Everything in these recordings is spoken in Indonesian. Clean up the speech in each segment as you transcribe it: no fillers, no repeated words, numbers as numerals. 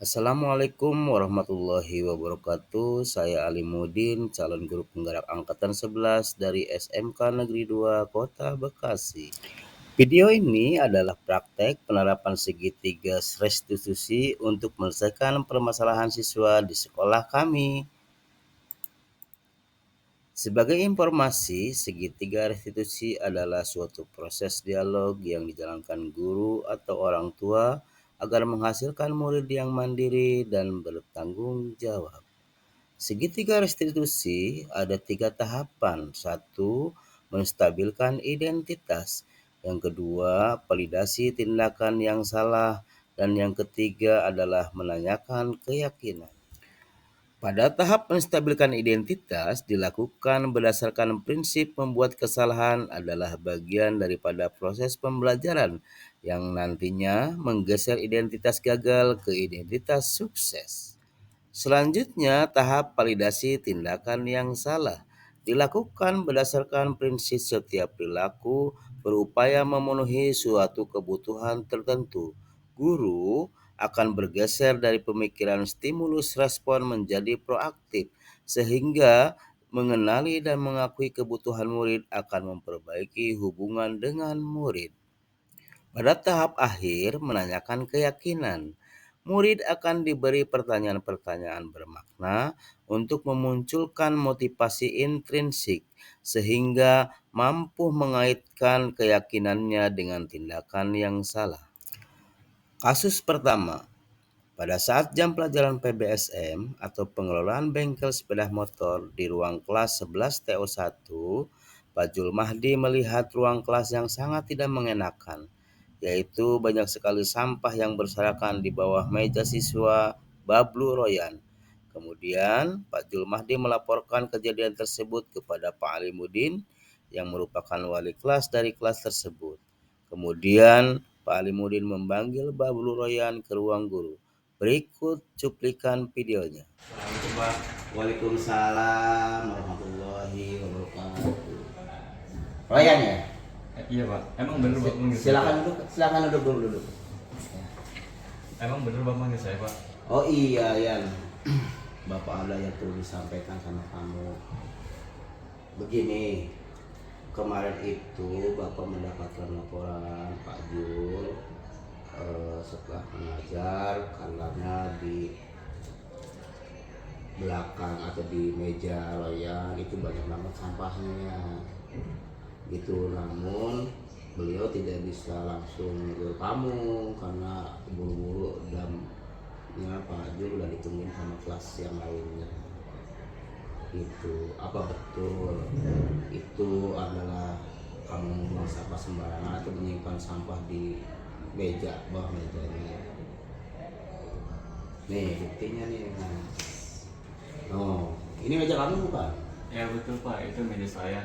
Assalamualaikum warahmatullahi wabarakatuh. Saya Alimuddin, calon guru penggerak angkatan 11 dari SMK Negeri 2 Kota Bekasi. Video ini adalah praktek penerapan segitiga restitusi untuk menyelesaikan permasalahan siswa di sekolah kami. Sebagai informasi, segitiga restitusi adalah suatu proses dialog yang dijalankan guru atau orang tua agar menghasilkan murid yang mandiri dan bertanggung jawab. Segitiga restitusi ada 3 tahapan. 1. Menstabilkan identitas. Yang kedua, validasi tindakan yang salah. Dan yang ketiga adalah menanyakan keyakinan. Pada tahap menstabilkan identitas dilakukan berdasarkan prinsip membuat kesalahan adalah bagian daripada proses pembelajaran yang nantinya menggeser identitas gagal ke identitas sukses. Selanjutnya, tahap validasi tindakan yang salah dilakukan berdasarkan prinsip setiap perilaku berupaya memenuhi suatu kebutuhan tertentu. Guru akan bergeser dari pemikiran stimulus respon menjadi proaktif, sehingga mengenali dan mengakui kebutuhan murid akan memperbaiki hubungan dengan murid. Pada tahap akhir, menanyakan keyakinan. Murid akan diberi pertanyaan-pertanyaan bermakna untuk memunculkan motivasi intrinsik, sehingga mampu mengaitkan keyakinannya dengan tindakan yang salah. Kasus pertama, pada saat jam pelajaran PBSM atau pengelolaan bengkel sepeda motor di ruang kelas 11 TO1, Pak Jul Mahdi melihat ruang kelas yang sangat tidak mengenakan, yaitu banyak sekali sampah yang berserakan di bawah meja siswa Bablu Royan. Kemudian Pak Jul Mahdi melaporkan kejadian tersebut kepada Pak Alimuddin yang merupakan wali kelas dari kelas tersebut. Kemudian Pak Alimuddin memanggil Bablu Royan ke ruang guru. Berikut cuplikan videonya. Assalamualaikum Pak. Waalaikumsalam warahmatullahi wabarakatuh. Royan ya? Iya Pak, emang bener Bapak manggil saya? Silakan duduk dulu. Emang bener Bapak manggil saya Pak? Oh iya Yan, Bapak ada yang perlu disampaikan sama kamu. Begini, kemarin itu Bapak mendapatkan laporan Pak Jul setelah mengajar karena di belakang atau di meja Royan itu banyak banget sampahnya gitu. Namun beliau tidak bisa langsung ke kamu karena buru-buru dan Pak Jul udah ditungguin sama kelas yang lainnya. Itu apa betul itu adalah kamu membuang sampah sembarangan atau menyimpan sampah di meja, bawah mejanya? Nih buktinya nih. Oh, ini meja kamu bukan? Ya betul Pak, itu meja saya.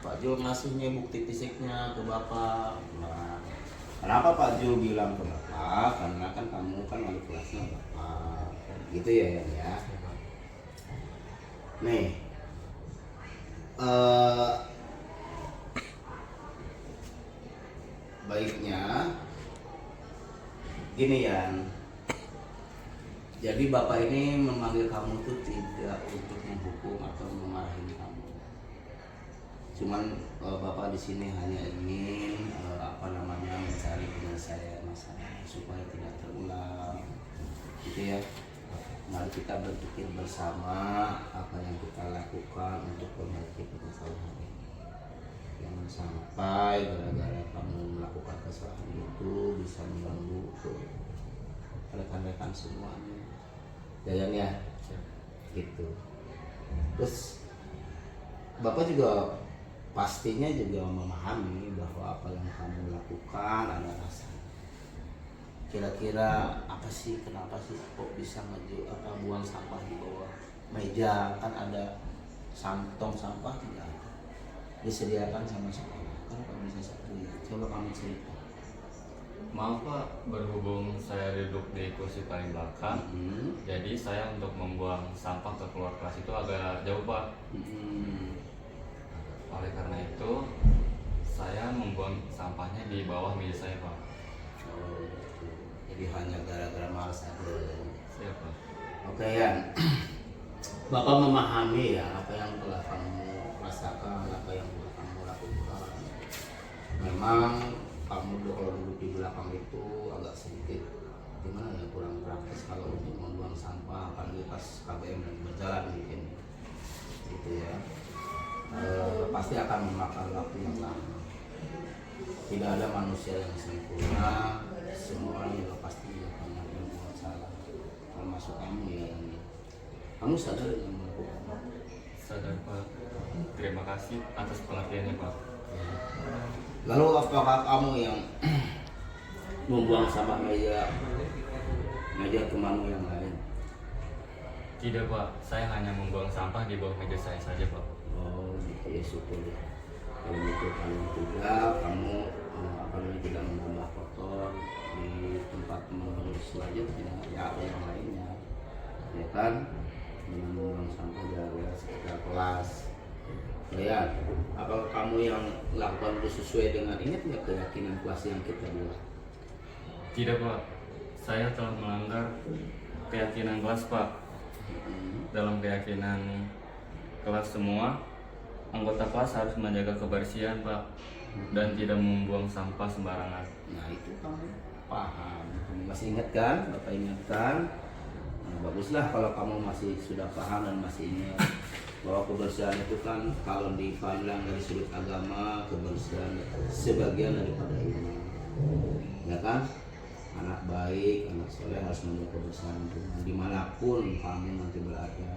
Pak Jul ngasihnya bukti fisiknya ke Bapak. Nah, kenapa Pak Jul bilang ke Bapak? Karena kan kamu kan wali kelasnya Bapak. Gitu ya Yan ya. Nih, baiknya gini Yan. Jadi Bapak ini memanggil kamu tuh tidak untuk menghukum atau memarahi kamu. Cuman Bapak di sini hanya ingin mencari penyelesaian masalah supaya tidak terulang, gitu ya. Mari kita berpikir bersama apa yang kita lakukan untuk memperbaiki permasalahan ini. Jangan sampai gara-gara kamu melakukan kesalahan itu bisa mengganggu ke rekan-rekan semuanya. Jajan ya, gitu. Terus Bapak juga pastinya juga memahami bahwa apa yang kamu lakukan ada rasa. Kira-kira apa sih, kenapa sih kok bisa buang sampah di bawah meja? Kan ada tong sampah tidak ada, disediakan sama sekolah. Kenapa bisa seperti itu? Coba kamu cerita. Maaf Pak, berhubung saya duduk di kursi paling belakang, jadi saya untuk membuang sampah ke keluar kelas itu agak jauh Pak. Oleh karena itu, saya membuang sampahnya di bawah meja saya Pak. Oh, jadi hanya gara-gara malas ada. Siap Pak. Oke ya, Bapak memahami ya apa yang telah kamu rasakan, apa yang telah kamu lakukan. Memang kamu kalau duduk di belakang itu agak sedikit gimana ya, kurang praktis kalau untuk membuang sampah, apalagi pas KBM lagi berjalan mungkin gitu ya. Pasti akan memakan waktu yang lama. Tidak ada manusia yang sempurna, semua orang juga pasti pernah berbuat salah, termasuk kamu ya. Kamu sadar dengan melakukan? Sadar Pak. Terima kasih atas pengertiannya Pak. Lalu apakah kamu yang membuang sampah meja temanmu yang lain? Tidak Pak, saya hanya membuang sampah di bawah meja saya saja Pak. Oh gitu ya, syukur ya. Kalau gitu paling tidak kamu tidak menambah kotor di tempat teman-teman selanjutnya ya, atau yang lainnya ya kan, dengan membuang sampah di area sekitar kelas. Lihat, apakah kamu yang lakukan itu sesuai dengan ini punya keyakinan kelas yang kita buat? Tidak Pak, saya telah melanggar keyakinan kelas Pak. Dalam keyakinan kelas semua, anggota kelas harus menjaga kebersihan Pak, dan tidak membuang sampah sembarangan. Nah itu kamu paham, kamu masih ingat kan? Bapak ingatkan. Nah, baguslah kalau kamu masih sudah paham dan masih ingat bahwa kebersihan itu kan kalau dipandang dari sudut agama, kebersihan sebagian daripada iman, ya kan? Anak baik, anak soleh harus menjaga kebersihan lingkungan dimanapun kamu nanti berada.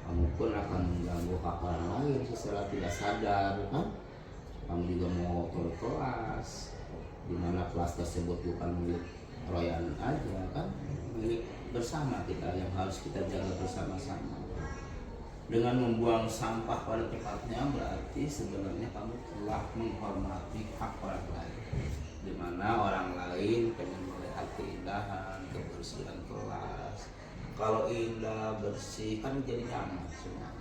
Kamu pun akan mengganggu hak orang lain secara tidak sadar kan? Kamu juga mau ke kelas, dimana kelas tersebut bukan milik Royan aja kan, milik bersama kita yang harus kita jaga bersama-sama. Dengan membuang sampah pada tempatnya berarti sebenarnya kamu telah menghormati hak orang lain, dimana orang lain pengen melihat keindahan, kebersihan kelas. Kalau indah, bersih kan jadi nyaman semua.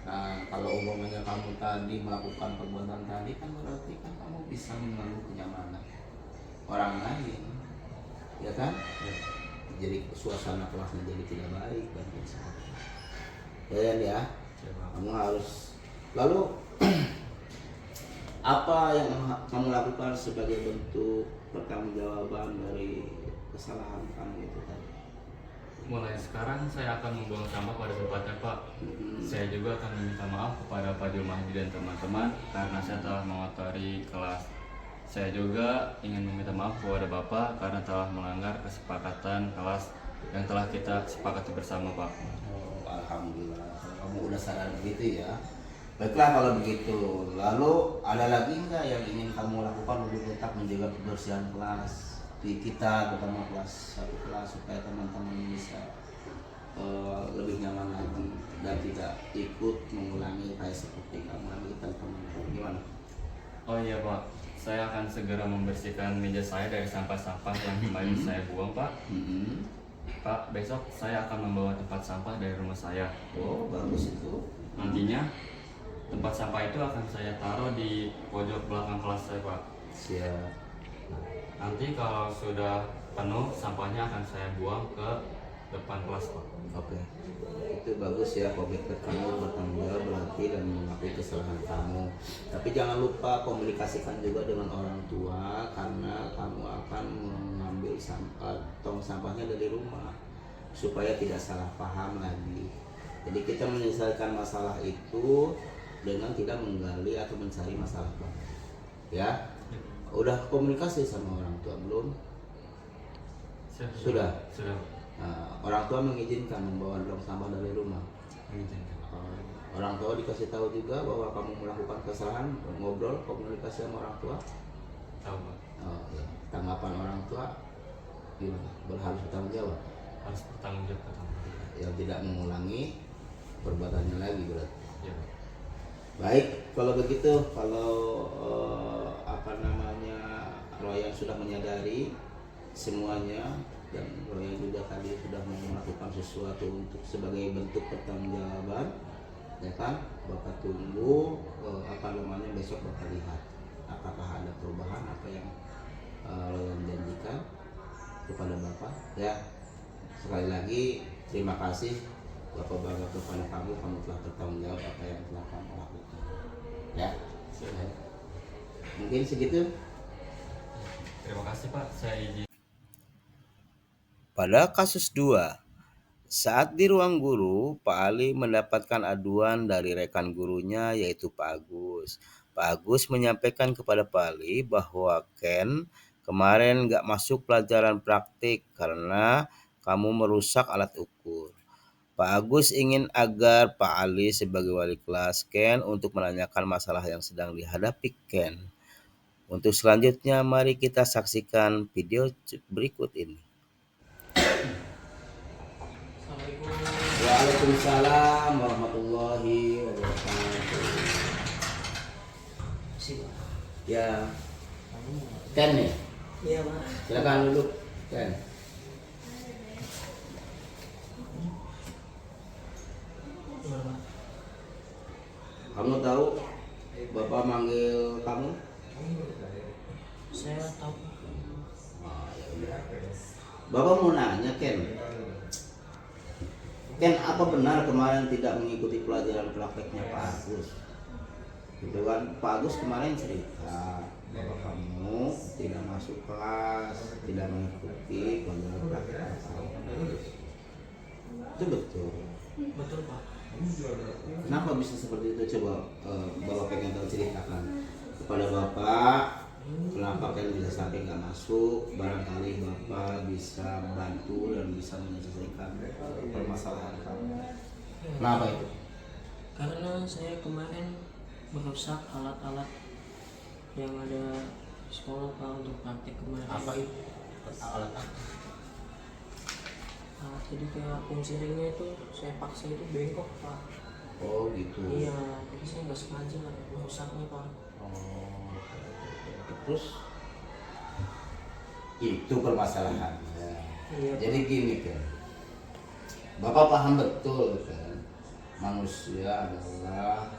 Nah, kalau umpamanya kamu tadi melakukan perbuatan tadi kan berarti kan kamu bisa mengganggu kenyamanan orang lain, ya kan? Ya. Jadi suasana kelasnya jadi tidak baik dan sebagainya. Ya, kamu harus. Lalu apa yang kamu lakukan sebagai bentuk pertanggungjawaban dari kesalahan kamu itu tadi? Mulai sekarang saya akan membuang sampah pada tempatnya Pak. Saya juga akan meminta maaf kepada Pak Julmahdi dan teman-teman karena saya telah mengotori kelas. Saya juga ingin meminta maaf kepada Bapak karena telah melanggar kesepakatan kelas yang telah kita sepakati bersama Pak. Oh, alhamdulillah kalau kamu udah sadar begitu ya. Baiklah kalau begitu. Lalu ada lagi nggak yang ingin kamu lakukan untuk tetap menjaga kebersihan kelas di kita, terutama kelas satu kelas, supaya teman-teman bisa lebih nyaman lagi dan tidak ikut mengulangi kayak seperti kamu lagi teman-teman. Gimana? Oh iya Pak, saya akan segera membersihkan meja saya dari sampah-sampah yang kemarin saya buang Pak. Pak, besok saya akan membawa tempat sampah dari rumah saya. Oh, bagus itu. Nantinya tempat sampah itu akan saya taruh di pojok belakang kelas saya Pak. Siap. Nanti kalau sudah penuh, sampahnya akan saya buang ke depan kelas Pak. Oke, itu bagus ya, komitmen kamu bertanggung jawab berarti dan mengakui kesalahan kamu. Tapi jangan lupa komunikasikan juga dengan orang tua karena kamu akan mengambil sampah, tong sampahnya dari rumah supaya tidak salah paham lagi. Jadi kita menyelesaikan masalah itu dengan tidak menggali atau mencari masalah baru. Ya, udah komunikasi sama orang tua belum? Sudah. Nah, orang tua mengizinkan membawa tong sampah dari rumah. Orang tua dikasih tahu juga bahwa kamu melakukan kesalahan, ngobrol komunikasi sama orang tua. Tahu Pak. Oh, ya. Tanggapan orang tua gimana? Harus bertanggung jawab. Harus bertanggung jawab. Yang tidak mengulangi perbuatannya lagi berarti. Ya Pak. Baik, kalau begitu, kalau Royan sudah menyadari semuanya dan Royan juga tadi sudah melakukan sesuatu untuk sebagai bentuk pertanggungjawaban, ya kan? Bapak tunggu besok Bapak lihat apakah ada perubahan apa yang Royan janjikan kepada Bapak. apa ya. Sekali lagi terima kasih Bapak bangga kepada kamu telah bertanggung jawab apa yang telah kamu lakukan ya. Mungkin segitu. Terima kasih Pak, saya izin. Pada kasus 2, saat di ruang guru, Pak Ali mendapatkan aduan dari rekan gurunya yaitu Pak Agus. Pak Agus menyampaikan kepada Pak Ali bahwa Ken kemarin nggak masuk pelajaran praktik karena kamu merusak alat ukur. Pak Agus ingin agar Pak Ali sebagai wali kelas Ken untuk menanyakan masalah yang sedang dihadapi Ken. Untuk selanjutnya mari kita saksikan video berikut ini. Waalaikumsalam warahmatullahi wabarakatuh. Ya, Ken nih. Iya, Pak. Silakan duduk, Ken. Kamu tahu Bapak manggil kamu? Saya tahu. Ya udah. Bapak mau nanya, Ken. Ken, apa benar kemarin tidak mengikuti pelajaran prakteknya Pak Agus? Gitu kan, Pak Agus kemarin cerita bahwa kamu tidak masuk kelas, tidak mengikuti pelajaran praktek Pak Agus. Itu betul. Betul, Pak. Kenapa bisa seperti itu? Coba Bapak pengen tahu, ceritakan kepada Bapak. Kenapa kalian bisa sampai nggak masuk? Barangkali Bapak bisa bantu dan bisa menyelesaikan permasalahan kamu. Kenapa itu? Karena saya kemarin merusak alat-alat yang ada di sekolah, Pak, untuk praktek kemarin. Apa itu? Alat apa? Jadi kayak punceringnya itu saya paksa itu bengkok, Pak. Oh gitu. Iya, jadi saya nggak sengaja merusaknya, Pak. Oh, terus itu permasalahannya. Iya, Jadi gini kan, Bapak paham betul kan, manusia adalah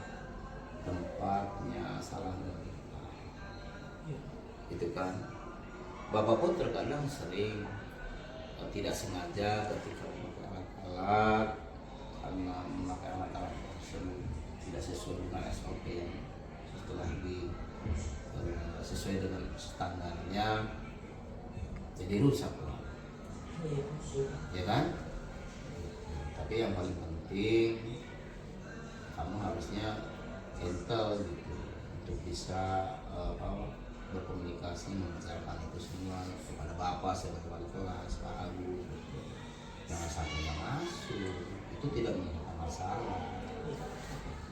tempatnya salah dan benar. Iya. Itu kan, Bapak pun terkadang sering tidak sengaja ketika memakai alat-alat, karena memakai alat-alat tersebut tidak sesuai dengan SOP yang setelah sesuai dengan standarnya, jadi rusak lah. Iya. Ya kan? Tapi yang paling penting kamu harusnya gentle gitu untuk bisa berkomunikasi membicarakan itu semua kepada Bapak sebagai wali kelas, Pak Agus. Jangan sampai nggak masuk, itu tidak menyelesaikan masalah,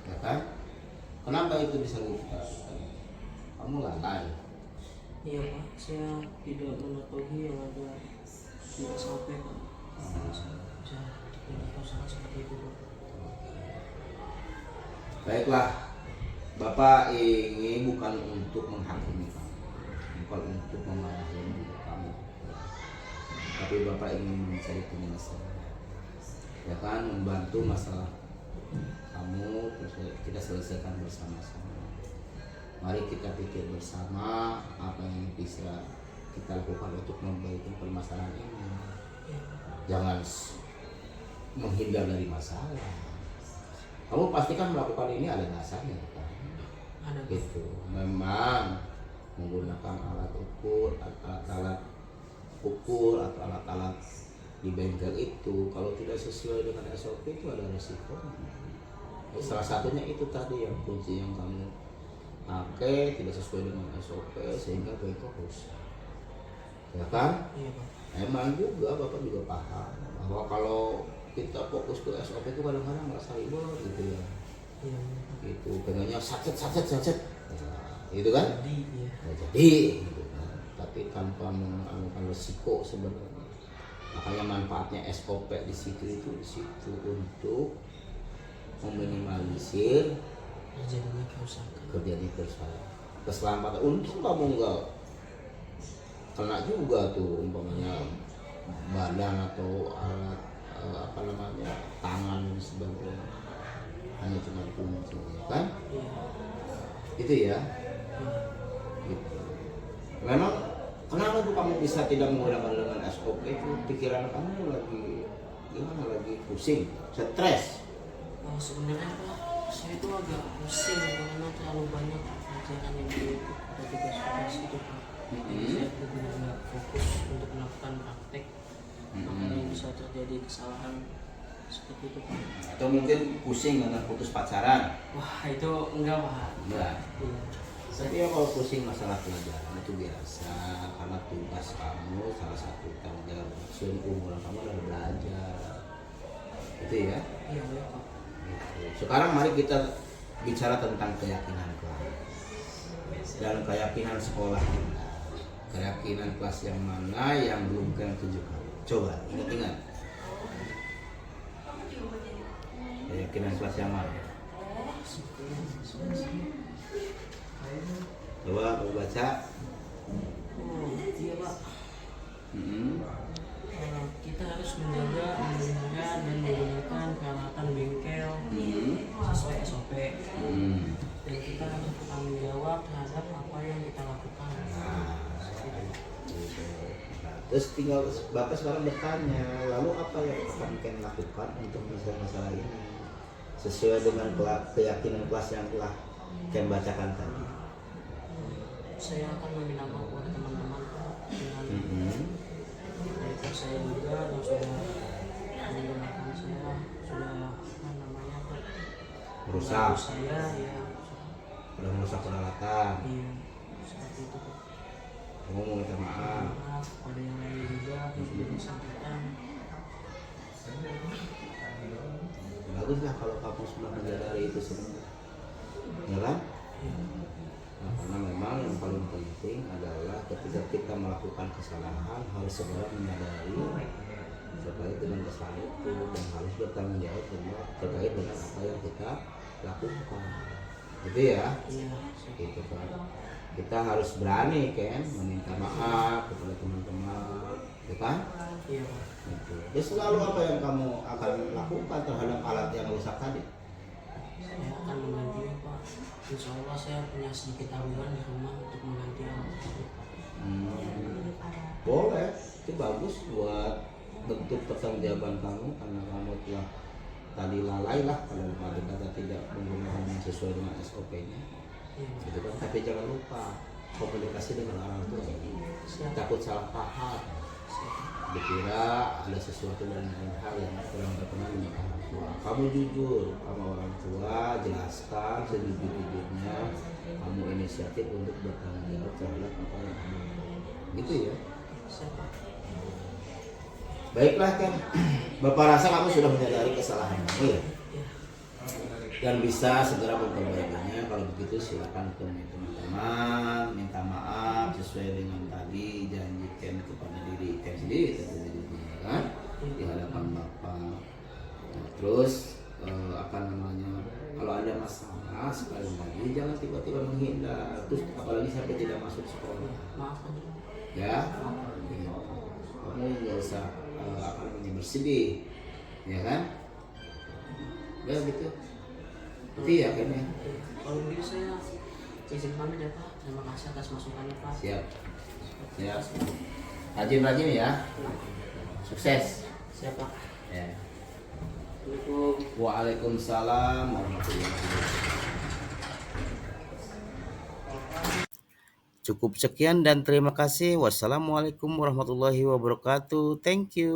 ya kan? Kenapa itu bisa dilakukan? Kamu lalai. Iya, Pak. Saya tidak mematuhi yang ada di SOP, Pak. Bisa terjadi kesalahan seperti itu, Pak. Baiklah, Bapak ini bukan untuk menghakimi kamu, bukan untuk memarahi kamu, tapi Bapak ingin mencari penyelesaian, ya kan, membantu masalah kamu kita selesaikan bersama-sama. Mari kita pikir bersama apa yang bisa kita lakukan untuk memperbaiki permasalahan ini. Jangan menghindar dari masalah. Kamu pasti kan melakukan ini ada dasarnya kan? Ada, Pak. Gitu. Memang menggunakan alat ukur, alat-alat ukur atau alat-alat di bengkel itu kalau tidak sesuai dengan SOP itu ada resiko. Salah satunya itu tadi yang kunci yang kamu pakai tidak sesuai dengan SOP sehingga bengkel rusak. Ya kan? Iya, Pak. Emang juga Bapak juga paham bahwa kalau kita fokus ke SOP itu kadang-kadang merasa ribet gitu ya. Iya. Gitu, pengennya sacet, nah, gitu kan? Jadi, iya. Nah, jadi gitu kan. Tapi tanpa mengalami resiko sebenarnya. Makanya manfaatnya SOP di situ untuk meminimalisir Terjadinya kerusakan. terjadi keselamatan. Untung kamu enggak kena juga tuh umpamanya badan atau alat tangan dan sebagainya, hanya cuma kunci kan. Iya. Itu ya. Gitu. Memang kenapa tuh kamu bisa tidak menggunakan dengan SOP? SOP itu pikiran kamu lagi gimana, lagi pusing, stres? Sebenarnya Pak, saya itu agak pusing karena terlalu banyak pelajaran yang diikut ada tugas-tugas itu Pak. Jadi saya benar-benar nggak fokus untuk melakukan praktek, makanya bisa terjadi kesalahan seperti itu Pak. Atau mungkin pusing karena putus pacaran? Wah itu enggak Pak. Enggak. Iya. Tapi ya kalau pusing masalah pelajaran itu biasa, karena tugas kamu salah satu tanggung jawab seumur kamu adalah belajar, gitu ya. Iya ya Pak. Gitu. Sekarang mari kita bicara tentang keyakinan kelas dan keyakinan sekolah kita. Keyakinan kelas yang mana yang belum kalian tunjukkan? Coba ingat-ingat. Keyakinan kelas yang mana? Coba aku baca. Iya Pak. Hmm. Kita harus menjaga, memelihara dan menggunakan peralatan bengkel sesuai SOP. Dan kita harus bertanggung jawab terhadap apa yang kita lakukan. Nah, terus tinggal Bapak sekarang bertanya, lalu apa yang akan kalian lakukan untuk masalah ini sesuai dengan keyakinan kelas yang telah kalian bacakan tadi? Saya akan meminta maaf kepada teman-teman Pak dengan yaitu saya juga yang sudah menggunakan saya sudah apa namanya Pak, Merusak, saya ya udah merusak peralatan. iya seperti itu Pak. Kamu mau minta maaf. Maaf pada yang lain juga yang sudah disampaikan. Baguslah kalau kamu sudah menyadari itu semua, ya kan? Nah, karena memang yang paling penting adalah ketika kita melakukan kesalahan harus segera menyadari terkait dengan kesalahan itu dan harus bertanggung jawab terkait dengan apa yang kita lakukan, gitu ya. Iya. Gitu kan, kita harus berani kan meminta maaf kepada teman-teman, ya kan? Iya Pak. Gitu. Terus lalu apa yang kamu akan lakukan terhadap alat yang rusak tadi? Saya akan menggantinya Pak. Insya Allah saya punya sedikit tabungan di rumah untuk mengganti alat tersebut Pak. Boleh, itu bagus buat bentuk pertanggungjawaban kamu karena kamu telah tadi lalai lah kalau kata tidak menggunakan yang sesuai dengan SOP-nya, Iya. gitu kan. Tapi jangan lupa komunikasi dengan orang tua, takut salah paham, dikira ada sesuatu dan lain hal yang kurang berkenan dengan orang tua. Kamu jujur sama orang tua, jelaskan sejujur-jujurnya, kamu inisiatif untuk bertanggung jawab terhadap apa yang kamu lakukan, gitu ya. Baiklah kan, Bapak rasa kamu sudah menyadari kesalahan kamu ya, dan bisa segera memperbaikinya. Kalau begitu silakan temui teman-teman, minta maaf sesuai dengan tadi janji Ken kepada diri Ken sendiri tentunya kan, di hadapan Bapak. Nah, terus apa namanya, kalau ada masalah sekali lagi jangan tiba-tiba menghindar, terus apalagi sampai tidak masuk sekolah. Maaf Pak. Ya, kamu nggak usah apa namanya bersedih, ya kan? Ya gitu. Itu ya kan ya. Kalau begitu saya izin pamit ya Pak. Terima kasih atas masukannya Pak. Siap. Siap. Rajin-rajin ya. Sukses. Siap Pak. Ya. Assalamualaikum. Waalaikumsalam warahmatullahi wabarakatuh. Cukup sekian dan terima kasih. Wassalamualaikum warahmatullahi wabarakatuh. Thank you.